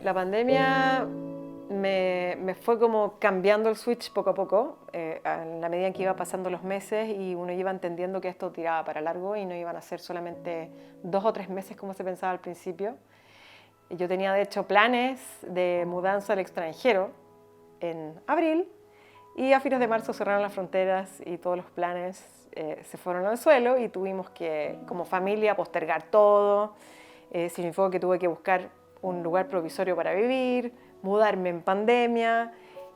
La pandemia me fue como cambiando el switch poco a poco, en la medida en que iba pasando los meses y uno iba entendiendo que esto tiraba para largo y no iban a ser solamente 2 o 3 meses como se pensaba al principio. Yo tenía de hecho planes de mudanza al extranjero en abril y a fines de marzo cerraron las fronteras y todos los planes se fueron al suelo y tuvimos que como familia postergar todo. Significó que tuve que buscar un lugar provisorio para vivir, mudarme en pandemia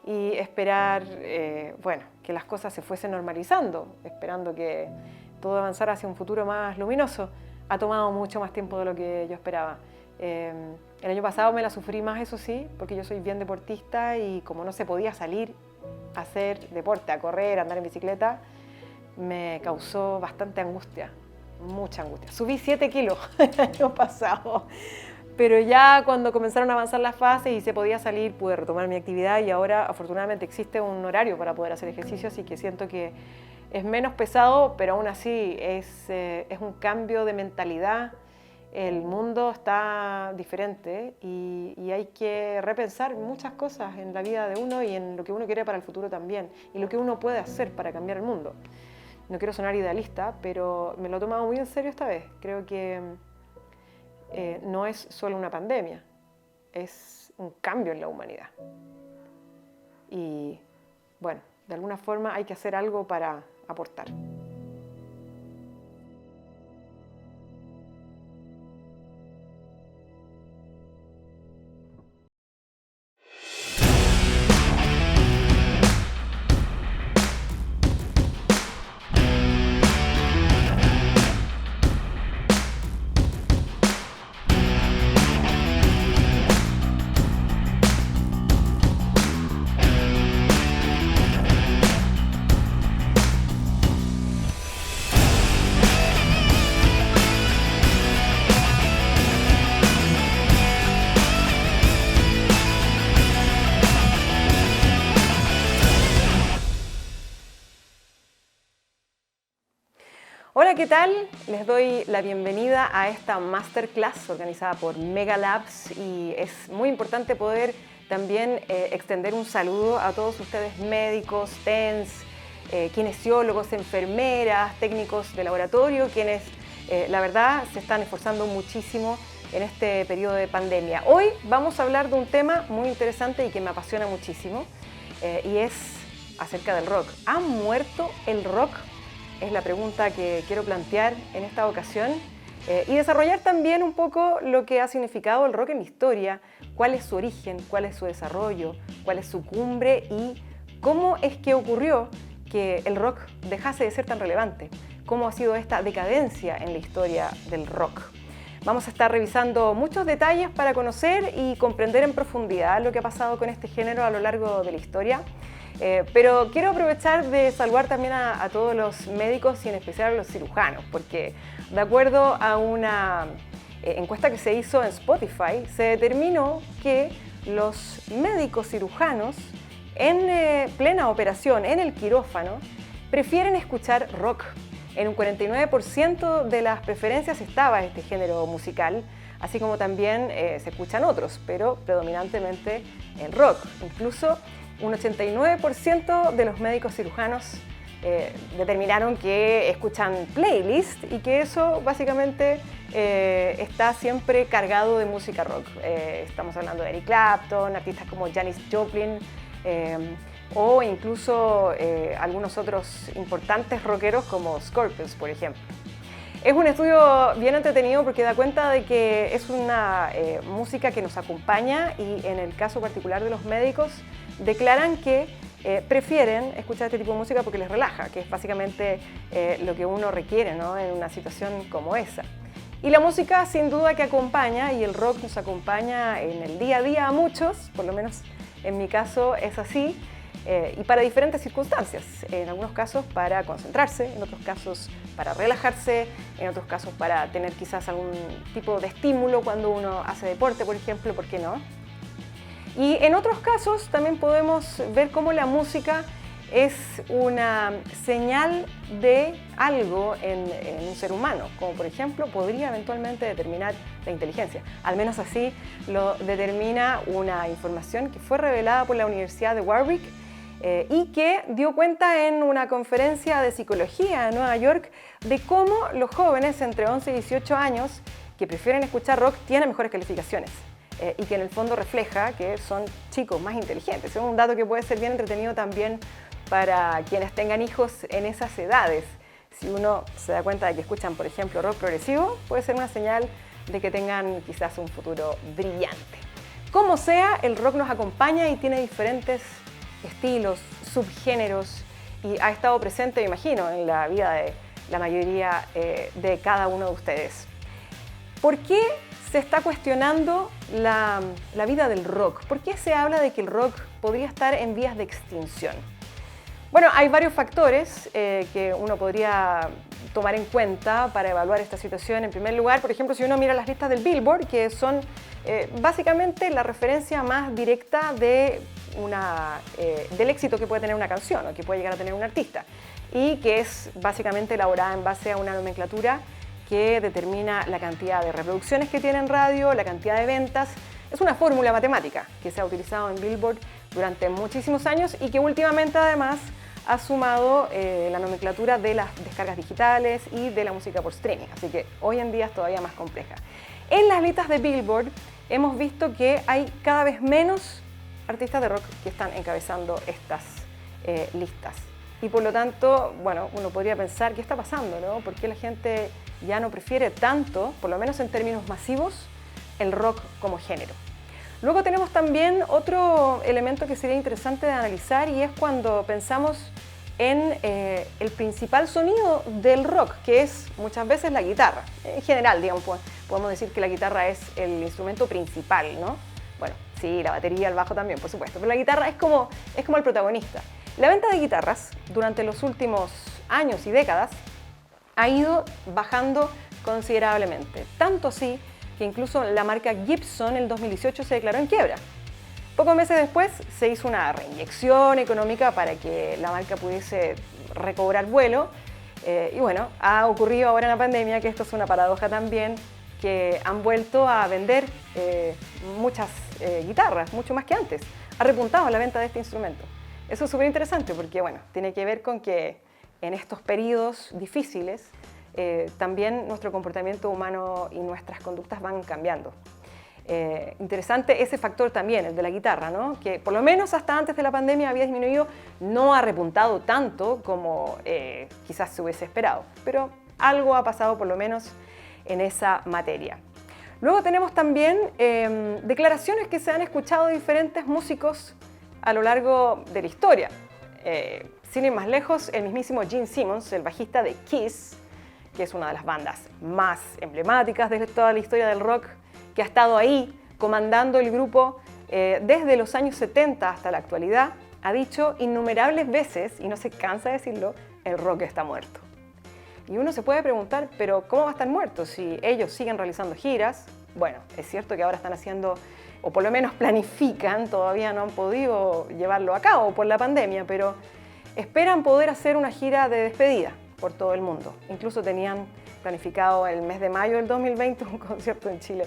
y esperar que las cosas se fuesen normalizando, esperando que todo avanzara hacia un futuro más luminoso. Ha tomado mucho más tiempo de lo que yo esperaba. El año pasado me la sufrí más, eso sí, porque yo soy bien deportista y como no se podía salir a hacer deporte, a correr, a andar en bicicleta, me causó bastante angustia, mucha angustia. Subí 7 kilos el año pasado, pero ya cuando comenzaron a avanzar las fases y se podía salir, pude retomar mi actividad y ahora afortunadamente existe un horario para poder hacer ejercicio, así que siento que es menos pesado, pero aún así es un cambio de mentalidad. El mundo está diferente y hay que repensar muchas cosas en la vida de uno y en lo que uno quiere para el futuro también y lo que uno puede hacer para cambiar el mundo. No quiero sonar idealista, pero me lo he tomado muy en serio esta vez. Creo que no es solo una pandemia, es un cambio en la humanidad. Y bueno, de alguna forma hay que hacer algo para aportar. Hola, ¿qué tal? Les doy la bienvenida a esta masterclass organizada por Mega Labs y es muy importante poder también extender un saludo a todos ustedes médicos, TENS, kinesiólogos, enfermeras, técnicos de laboratorio, quienes la verdad se están esforzando muchísimo en este periodo de pandemia. Hoy vamos a hablar de un tema muy interesante y que me apasiona muchísimo y es acerca del rock. ¿Ha muerto el rock? Es la pregunta que quiero plantear en esta ocasión y desarrollar también un poco lo que ha significado el rock en la historia, cuál es su origen, cuál es su desarrollo, cuál es su cumbre y cómo es que ocurrió que el rock dejase de ser tan relevante, cómo ha sido esta decadencia en la historia del rock. Vamos a estar revisando muchos detalles para conocer y comprender en profundidad lo que ha pasado con este género a lo largo de la historia. Pero quiero aprovechar de saludar también a todos los médicos y en especial a los cirujanos, porque de acuerdo a una encuesta que se hizo en Spotify, se determinó que los médicos cirujanos en plena operación, en el quirófano, prefieren escuchar rock. En un 49% de las preferencias estaba este género musical, así como también se escuchan otros, pero predominantemente el rock. Incluso un 89% de los médicos cirujanos determinaron que escuchan playlist y que eso básicamente está siempre cargado de música rock. Estamos hablando de Eric Clapton, artistas como Janis Joplin o incluso algunos otros importantes rockeros como Scorpions, por ejemplo. Es un estudio bien entretenido porque da cuenta de que es una música que nos acompaña y en el caso particular de los médicos declaran que prefieren escuchar este tipo de música porque les relaja, que es básicamente lo que uno requiere, ¿no?, en una situación como esa. Y la música sin duda que acompaña y el rock nos acompaña en el día a día a muchos, por lo menos en mi caso es así. Y para diferentes circunstancias, en algunos casos para concentrarse, en otros casos para relajarse, en otros casos para tener quizás algún tipo de estímulo cuando uno hace deporte, por ejemplo, ¿por qué no? Y en otros casos también podemos ver cómo la música es una señal de algo en un ser humano, como por ejemplo podría eventualmente determinar la inteligencia. Al menos así lo determina una información que fue revelada por la Universidad de Warwick y que dio cuenta en una conferencia de psicología en Nueva York de cómo los jóvenes entre 11 y 18 años que prefieren escuchar rock tienen mejores calificaciones. Y que en el fondo refleja que son chicos más inteligentes. Es un dato que puede ser bien entretenido también para quienes tengan hijos en esas edades. Si uno se da cuenta de que escuchan, por ejemplo, rock progresivo, puede ser una señal de que tengan quizás un futuro brillante. Como sea, el rock nos acompaña y tiene diferentes estilos, subgéneros, y ha estado presente, me imagino, en la vida de la mayoría de cada uno de ustedes. ¿Por qué se está cuestionando la vida del rock? ¿Por qué se habla de que el rock podría estar en vías de extinción? Bueno, hay varios factores que uno podría tomar en cuenta para evaluar esta situación. En primer lugar, por ejemplo, si uno mira las listas del Billboard, que son básicamente la referencia más directa de del éxito que puede tener una canción o que puede llegar a tener un artista, y que es básicamente elaborada en base a una nomenclatura que determina la cantidad de reproducciones que tiene en radio, la cantidad de ventas. Es una fórmula matemática que se ha utilizado en Billboard durante muchísimos años y que últimamente además ha sumado la nomenclatura de las descargas digitales y de la música por streaming, así que hoy en día es todavía más compleja. En las listas de Billboard hemos visto que hay cada vez menos artistas de rock que están encabezando estas listas. Y por lo tanto, bueno, uno podría pensar, ¿qué está pasando, no? ¿Por qué la gente ya no prefiere tanto, por lo menos en términos masivos, el rock como género? Luego tenemos también otro elemento que sería interesante de analizar, y es cuando pensamos en el principal sonido del rock, que es muchas veces la guitarra. En general, digamos, podemos decir que la guitarra es el instrumento principal, ¿no? Bueno, sí, la batería, el bajo también, por supuesto, pero la guitarra es como el protagonista. La venta de guitarras durante los últimos años y décadas ha ido bajando considerablemente, tanto así que incluso la marca Gibson en el 2018 se declaró en quiebra. Pocos meses después se hizo una reinyección económica para que la marca pudiese recobrar vuelo y bueno, ha ocurrido ahora en la pandemia, que esto es una paradoja también, que han vuelto a vender muchas guitarras, mucho más que antes. Ha repuntado la venta de este instrumento. Eso es súper interesante porque, bueno, tiene que ver con que en estos periodos difíciles también nuestro comportamiento humano y nuestras conductas van cambiando. Interesante ese factor también, el de la guitarra, ¿no? Que por lo menos hasta antes de la pandemia había disminuido, no ha repuntado tanto como quizás se hubiese esperado, pero algo ha pasado por lo menos en esa materia. Luego tenemos también declaraciones que se han escuchado de diferentes músicos a lo largo de la historia. Sin ir más lejos, el mismísimo Gene Simmons, el bajista de Kiss, que es una de las bandas más emblemáticas de toda la historia del rock, que ha estado ahí comandando el grupo desde los años 70 hasta la actualidad, ha dicho innumerables veces, y no se cansa de decirlo, el rock está muerto. Y uno se puede preguntar, pero ¿cómo va a estar muerto si ellos siguen realizando giras? Bueno, es cierto que ahora están haciendo, o por lo menos planifican, todavía no han podido llevarlo a cabo por la pandemia, pero esperan poder hacer una gira de despedida por todo el mundo. Incluso tenían planificado el mes de mayo del 2020 un concierto en Chile.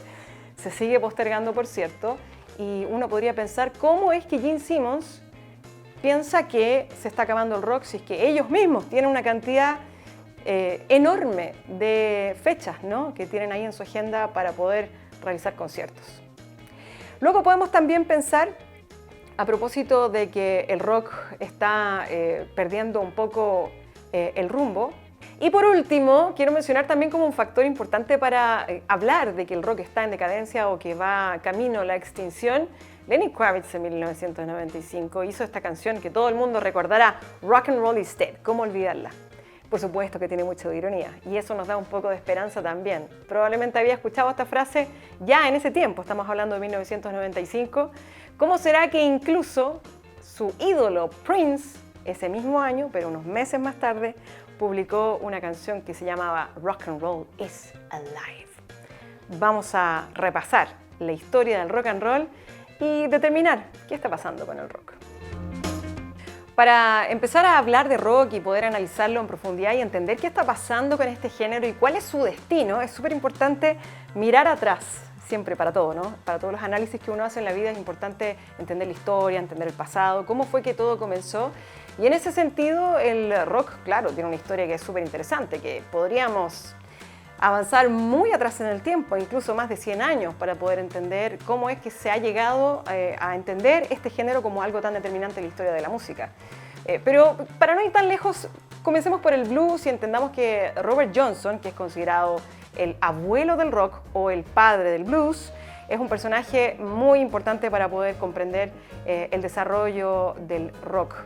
Se sigue postergando, por cierto, y uno podría pensar cómo es que Gene Simmons piensa que se está acabando el rock si es que ellos mismos tienen una cantidad enorme de fechas, ¿no?, que tienen ahí en su agenda para poder realizar conciertos. Luego podemos también pensar, a propósito de que el rock está perdiendo un poco el rumbo. Y por último, quiero mencionar también como un factor importante para hablar de que el rock está en decadencia o que va camino a la extinción. Lenny Kravitz en 1995 hizo esta canción que todo el mundo recordará, Rock and Roll is Dead, ¿cómo olvidarla? Por supuesto que tiene mucha ironía y eso nos da un poco de esperanza también. Probablemente había escuchado esta frase ya en ese tiempo, estamos hablando de 1995. ¿Cómo será que incluso su ídolo Prince, ese mismo año, pero unos meses más tarde, publicó una canción que se llamaba Rock and Roll is Alive? Vamos a repasar la historia del rock and roll y determinar qué está pasando con el rock. Para empezar a hablar de rock y poder analizarlo en profundidad y entender qué está pasando con este género y cuál es su destino, es súper importante mirar atrás, siempre para todo, ¿no? Para todos los análisis que uno hace en la vida es importante entender la historia, entender el pasado, cómo fue que todo comenzó. Y en ese sentido, el rock, claro, tiene una historia que es súper interesante, que podríamos avanzar muy atrás en el tiempo, incluso más de 100 años, para poder entender cómo es que se ha llegado a entender este género como algo tan determinante en la historia de la música. Pero para no ir tan lejos, comencemos por el blues y entendamos que Robert Johnson, que es considerado el abuelo del rock o el padre del blues, es un personaje muy importante para poder comprender el desarrollo del rock.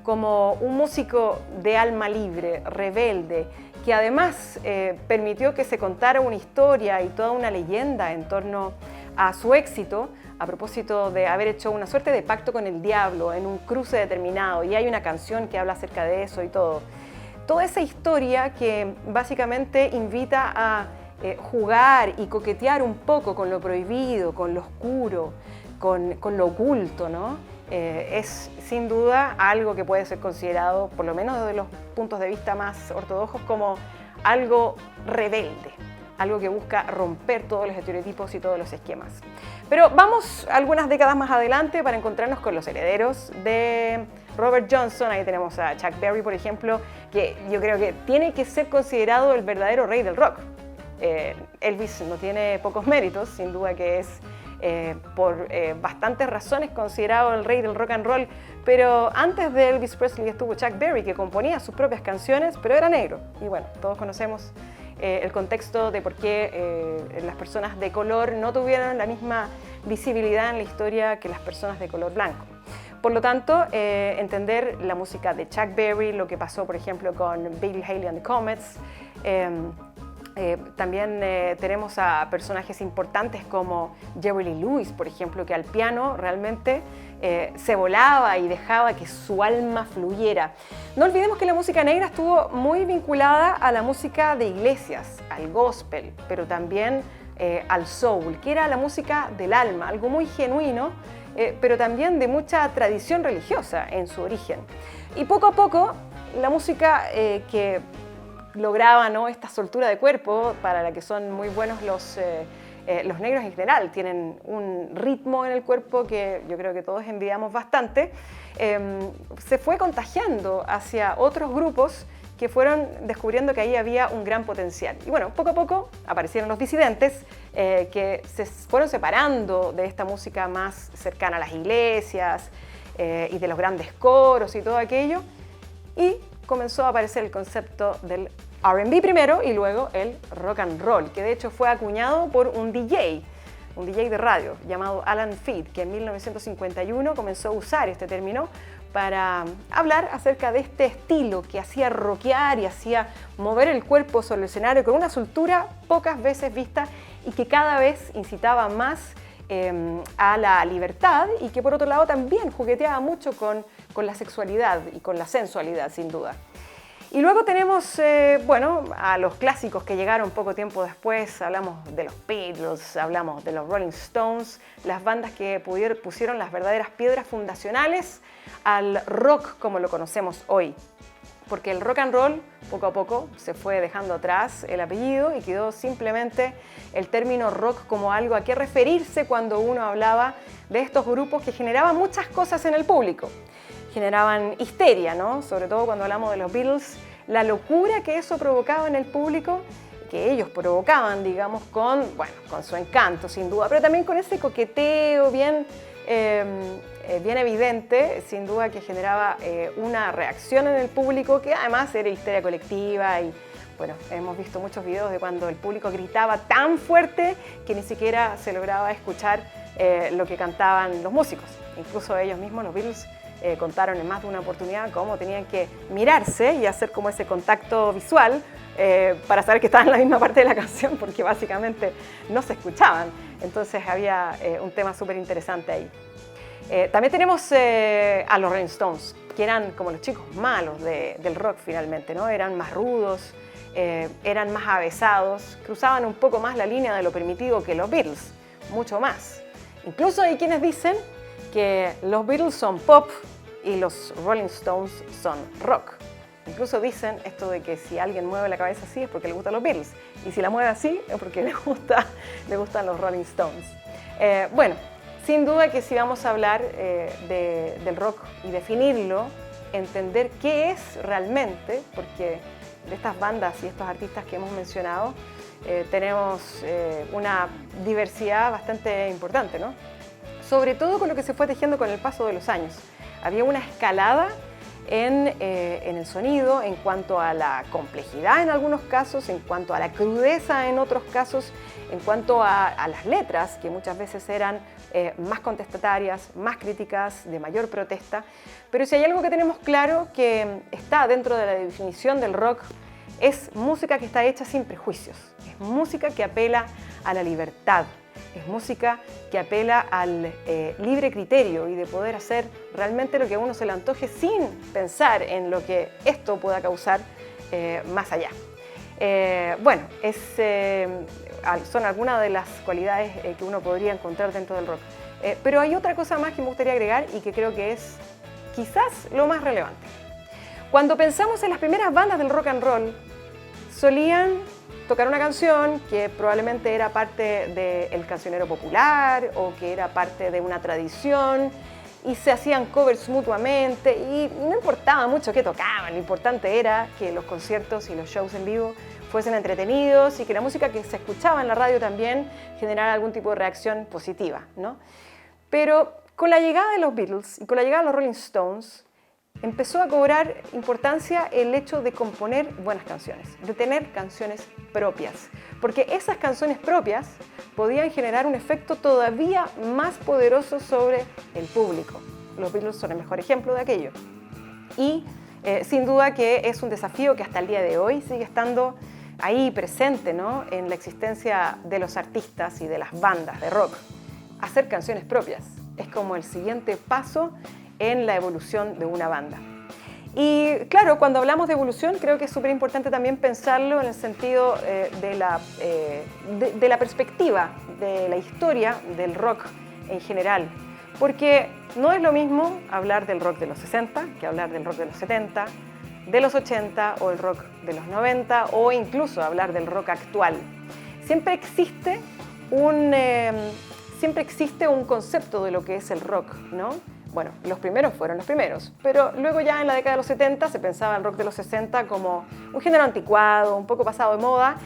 Como un músico de alma libre, rebelde, que además permitió que se contara una historia y toda una leyenda en torno a su éxito, a propósito de haber hecho una suerte de pacto con el diablo en un cruce determinado, y hay una canción que habla acerca de eso y todo. Toda esa historia que básicamente invita a jugar y coquetear un poco con lo prohibido, con lo oscuro, con lo oculto, ¿no? Es sin duda algo que puede ser considerado, por lo menos desde los puntos de vista más ortodoxos, como algo rebelde, algo que busca romper todos los estereotipos y todos los esquemas. Pero vamos algunas décadas más adelante para encontrarnos con los herederos de Robert Johnson. Ahí tenemos a Chuck Berry, por ejemplo, que yo creo que tiene que ser considerado el verdadero rey del rock. Elvis no tiene pocos méritos, sin duda que es por bastantes razones considerado el rey del rock and roll, pero antes de Elvis Presley estuvo Chuck Berry, que componía sus propias canciones, pero era negro. Y bueno, todos conocemos el contexto de por qué las personas de color no tuvieron la misma visibilidad en la historia que las personas de color blanco. Por lo tanto, entender la música de Chuck Berry, lo que pasó, por ejemplo, con Bill Haley and the Comets. También tenemos a personajes importantes como Jerry Lee Lewis, por ejemplo, que al piano realmente se volaba y dejaba que su alma fluyera. No olvidemos que la música negra estuvo muy vinculada a la música de iglesias, al gospel, pero también al soul, que era la música del alma, algo muy genuino, pero también de mucha tradición religiosa en su origen. Y poco a poco, la música que lograba, ¿no?, esta soltura de cuerpo, para la que son muy buenos los negros en general, tienen un ritmo en el cuerpo que yo creo que todos envidiamos bastante, se fue contagiando hacia otros grupos que fueron descubriendo que ahí había un gran potencial. Y bueno, poco a poco aparecieron los disidentes que se fueron separando de esta música más cercana a las iglesias y de los grandes coros y todo aquello, y comenzó a aparecer el concepto del R&B primero y luego el rock and roll, que de hecho fue acuñado por un DJ de radio llamado Alan Freed, que en 1951 comenzó a usar este término para hablar acerca de este estilo que hacía rockear y hacía mover el cuerpo sobre el escenario con una soltura pocas veces vista y que cada vez incitaba más a la libertad, y que por otro lado también jugueteaba mucho con la sexualidad y con la sensualidad, sin duda. Y luego tenemos, bueno, a los clásicos que llegaron poco tiempo después. Hablamos de los Beatles, hablamos de los Rolling Stones, las bandas que pusieron las verdaderas piedras fundacionales al rock como lo conocemos hoy. Porque el rock and roll, poco a poco, se fue dejando atrás el apellido y quedó simplemente el término rock como algo a qué referirse cuando uno hablaba de estos grupos que generaban muchas cosas en el público. Generaban histeria, ¿no? Sobre todo cuando hablamos de los Beatles, la locura que eso provocaba en el público, que ellos provocaban, digamos, con su encanto, sin duda, pero también con ese coqueteo bien evidente, sin duda, que generaba una reacción en el público que además era histeria colectiva. Y bueno, hemos visto muchos videos de cuando el público gritaba tan fuerte que ni siquiera se lograba escuchar lo que cantaban los músicos. Incluso ellos mismos, los Beatles, contaron en más de una oportunidad cómo tenían que mirarse y hacer como ese contacto visual para saber que estaban en la misma parte de la canción, porque básicamente no se escuchaban. Entonces había un tema súper interesante ahí. También tenemos a los Rolling Stones, que eran como los chicos malos del rock finalmente, ¿no? Eran más rudos, eran más avesados, cruzaban un poco más la línea de lo permitido que los Beatles, mucho más. Incluso hay quienes dicen que los Beatles son pop y los Rolling Stones son rock. Incluso dicen esto de que si alguien mueve la cabeza así es porque le gustan los Beatles, y si la mueve así es porque le gustan los Rolling Stones. Bueno, sin duda que si vamos a hablar del rock y definirlo, entender qué es realmente, porque de estas bandas y estos artistas que hemos mencionado, tenemos una diversidad bastante importante, ¿no? Sobre todo con lo que se fue tejiendo con el paso de los años. Había una escalada en el sonido, en cuanto a la complejidad en algunos casos, en cuanto a la crudeza en otros casos, en cuanto a las letras, que muchas veces eran más contestatarias, más críticas, de mayor protesta. Pero si hay algo que tenemos claro que está dentro de la definición del rock, es música que está hecha sin prejuicios, es música que apela a la libertad, es música que apela al libre criterio y de poder hacer realmente lo que a uno se le antoje sin pensar en lo que esto pueda causar más allá. Bueno, son algunas de las cualidades que uno podría encontrar dentro del rock. Pero hay otra cosa más que me gustaría agregar y que creo que es quizás lo más relevante. Cuando pensamos en las primeras bandas del rock and roll, solían tocar una canción que probablemente era parte del cancionero popular o que era parte de una tradición y se hacían covers mutuamente y no importaba mucho qué tocaban, lo importante era que los conciertos y los shows en vivo fuesen entretenidos y que la música que se escuchaba en la radio también generara algún tipo de reacción positiva, ¿no? Pero con la llegada de los Beatles y con la llegada de los Rolling Stones, empezó a cobrar importancia el hecho de componer buenas canciones, de tener canciones propias, porque esas canciones propias podían generar un efecto todavía más poderoso sobre el público. Los Beatles son el mejor ejemplo de aquello. Y sin duda que es un desafío que hasta el día de hoy sigue estando ahí presente, ¿no?, en la existencia de los artistas y de las bandas de rock. Hacer canciones propias es como el siguiente paso en la evolución de una banda. Y claro, cuando hablamos de evolución, creo que es súper importante también pensarlo en el sentido de la perspectiva de la historia del rock en general, porque no es lo mismo hablar del rock de los 60 que hablar del rock de los 70, de los 80 o el rock de los 90 o incluso hablar del rock actual. Siempre existe un concepto de lo que es el rock, ¿no? Bueno, los primeros fueron los primeros, pero luego ya en la década de los 70 se pensaba el rock de los 60 como un género anticuado, un poco pasado de moda,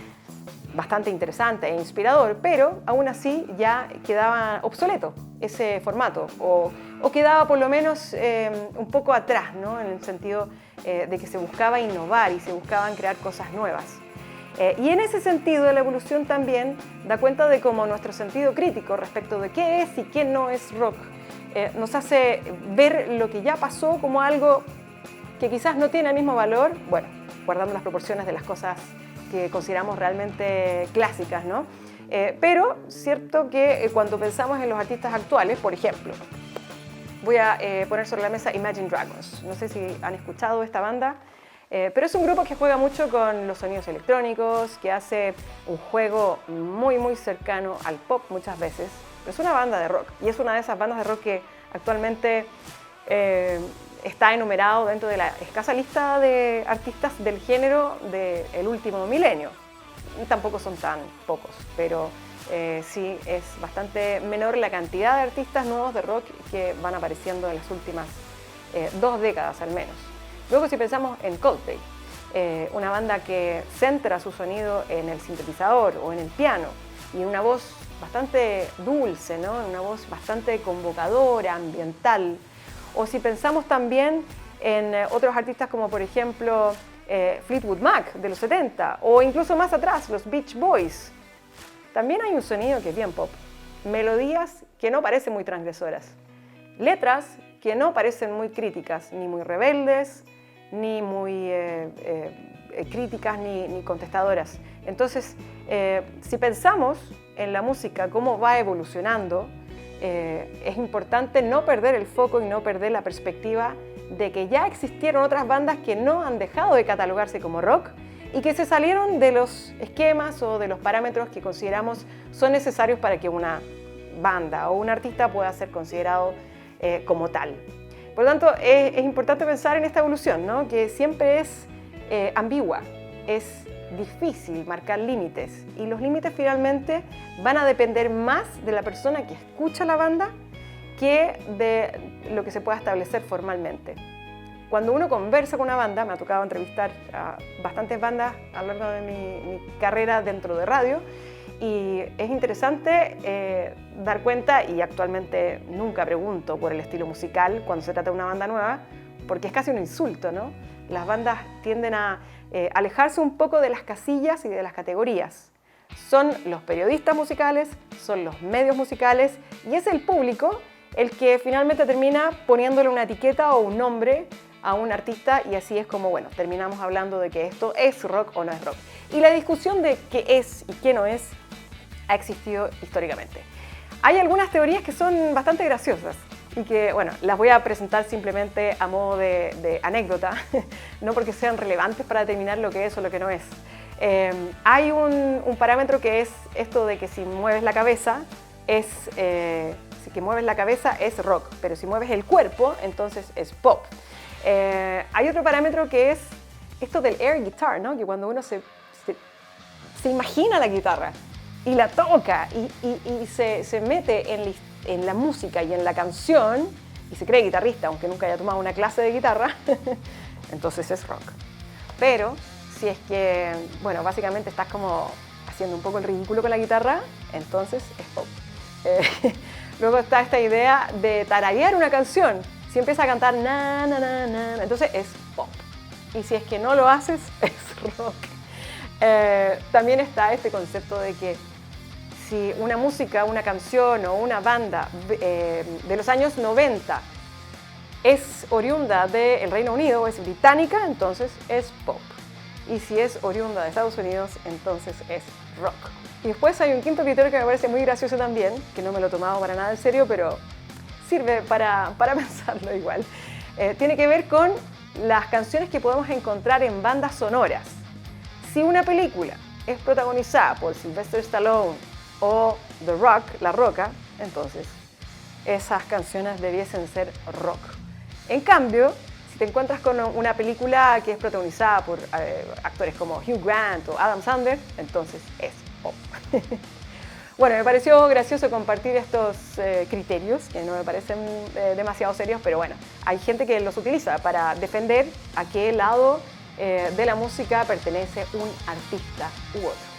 bastante interesante e inspirador, pero aún así ya quedaba obsoleto ese formato o quedaba por lo menos un poco atrás, ¿no?, en el sentido de que se buscaba innovar y se buscaban crear cosas nuevas. Y en ese sentido la evolución también da cuenta de cómo nuestro sentido crítico respecto de qué es y qué no es rock nos hace ver lo que ya pasó como algo que quizás no tiene el mismo valor, bueno, guardando las proporciones de las cosas que consideramos realmente clásicas, ¿no? Pero cierto que cuando pensamos en los artistas actuales, por ejemplo, voy a poner sobre la mesa Imagine Dragons. No sé si han escuchado esta banda, pero es un grupo que juega mucho con los sonidos electrónicos, que hace un juego muy, muy cercano al pop muchas veces. Pero es una banda de rock y es una de esas bandas de rock que actualmente está enumerado dentro de la escasa lista de artistas del género del último milenio. Tampoco son tan pocos, pero sí es bastante menor la cantidad de artistas nuevos de rock que van apareciendo en las últimas 2 décadas al menos. Luego, si pensamos en Coldplay, una banda que centra su sonido en el sintetizador o en el piano y en una voz bastante dulce, ¿no?, una voz bastante convocadora, ambiental. O si pensamos también en otros artistas como por ejemplo Fleetwood Mac de los 70 o incluso más atrás los Beach Boys. También hay un sonido que es bien pop, melodías que no parecen muy transgresoras, letras que no parecen muy críticas, ni muy rebeldes, ni muy críticas ni contestadoras. Entonces, si pensamos en la música, cómo va evolucionando, es importante no perder el foco y no perder la perspectiva de que ya existieron otras bandas que no han dejado de catalogarse como rock y que se salieron de los esquemas o de los parámetros que consideramos son necesarios para que una banda o un artista pueda ser considerado como tal. Por lo tanto, es importante pensar en esta evolución, ¿no? Que siempre es ambigua, es difícil marcar límites y los límites finalmente van a depender más de la persona que escucha la banda que de lo que se pueda establecer formalmente. Cuando uno conversa con una banda, me ha tocado entrevistar a bastantes bandas a lo largo de mi carrera dentro de radio, y es interesante dar cuenta, y actualmente nunca pregunto por el estilo musical cuando se trata de una banda nueva, porque es casi un insulto, ¿no? Las bandas tienden a alejarse un poco de las casillas y de las categorías. Son los periodistas musicales, son los medios musicales, y es el público el que finalmente termina poniéndole una etiqueta o un nombre a un artista, y así es como, bueno, terminamos hablando de que esto es rock o no es rock. Y la discusión de qué es y qué no es ha existido históricamente. Hay algunas teorías que son bastante graciosas y que, bueno, las voy a presentar simplemente a modo de anécdota, no porque sean relevantes para determinar lo que es o lo que no es. Hay un parámetro que es esto de que si mueves la cabeza si mueves la cabeza es rock, pero si mueves el cuerpo, entonces es pop. Hay otro parámetro que es esto del air guitar, ¿no? Que cuando uno se imagina la guitarra y la toca y se mete en la música y en la canción y se cree guitarrista, aunque nunca haya tomado una clase de guitarra, entonces es rock. Pero si es que, bueno, básicamente estás como haciendo un poco el ridículo con la guitarra, entonces es pop. Luego está esta idea de tararear una canción. Si empieza a cantar na, na, na, na, entonces es pop. Y si es que no lo haces, es rock. También está este concepto de que si una música, una canción o una banda de los años 90 es oriunda del Reino Unido o es británica, entonces es pop. Y si es oriunda de Estados Unidos, entonces es rock. Y después hay un quinto criterio que me parece muy gracioso también, que no me lo he tomado para nada en serio, pero sirve para pensarlo igual. Tiene que ver con las canciones que podemos encontrar en bandas sonoras. Si una película es protagonizada por Sylvester Stallone o The Rock, La Roca, entonces esas canciones debiesen ser rock. En cambio, si te encuentras con una película que es protagonizada por actores como Hugh Grant o Adam Sandler, entonces es pop. Bueno, me pareció gracioso compartir estos criterios, que no me parecen demasiado serios, pero bueno, hay gente que los utiliza para defender a qué lado de la música pertenece un artista u otro.